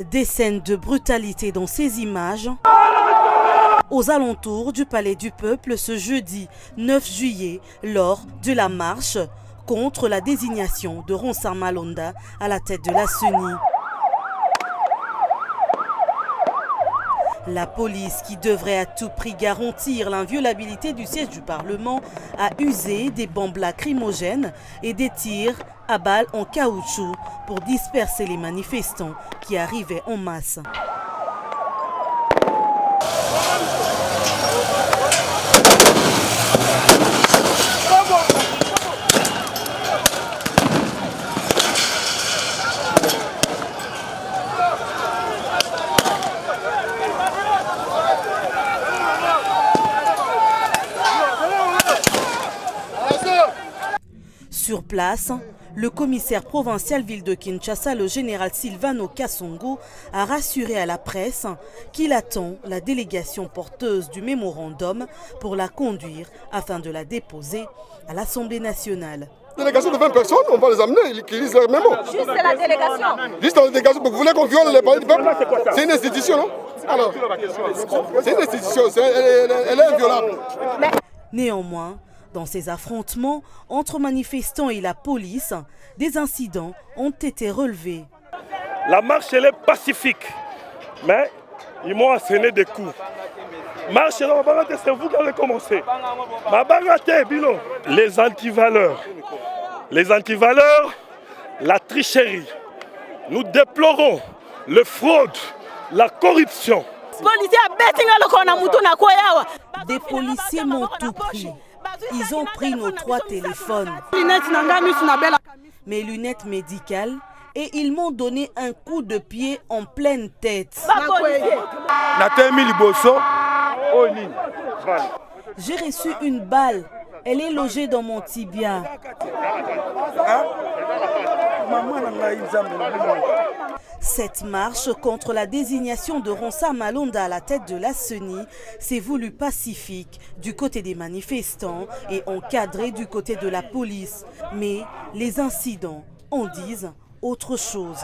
Des scènes de brutalité dans ces images aux alentours du Palais du Peuple ce jeudi 9 juillet lors de la marche contre la désignation de Ronsard Malonda à la tête de la CENI. La police, qui devrait à tout prix garantir l'inviolabilité du siège du Parlement, a usé des bombes lacrymogènes et des tirs à balles en caoutchouc pour disperser les manifestants qui arrivaient en masse. Sur place, le commissaire provincial ville de Kinshasa, le général Silvano Kassongo, a rassuré à la presse qu'il attend la délégation porteuse du mémorandum pour la conduire afin de la déposer à l'Assemblée nationale. Délégation de 20 personnes, on va les amener, qu'ils lisent leur mémo. Juste la délégation. Juste la délégation, vous voulez qu'on viole les palais du peuple? C'est une institution, non? Alors, c'est une institution, elle est inviolable. Néanmoins, dans ces affrontements entre manifestants et la police, des incidents ont été relevés. La marche, elle est pacifique, mais ils m'ont asséné des coups. Marche, c'est vous qui allez commencer. Les antivaleurs, la tricherie. Nous déplorons le fraude, la corruption. Des policiers m'ont tout pris. Ils ont pris nos 3 téléphones, mes lunettes médicales et ils m'ont donné un coup de pied en pleine tête. J'ai reçu une balle. Elle est logée dans mon tibia. Cette marche contre la désignation de Ronsard Malonda à la tête de la CENI s'est voulue pacifique du côté des manifestants et encadrée du côté de la police. Mais les incidents en disent autre chose.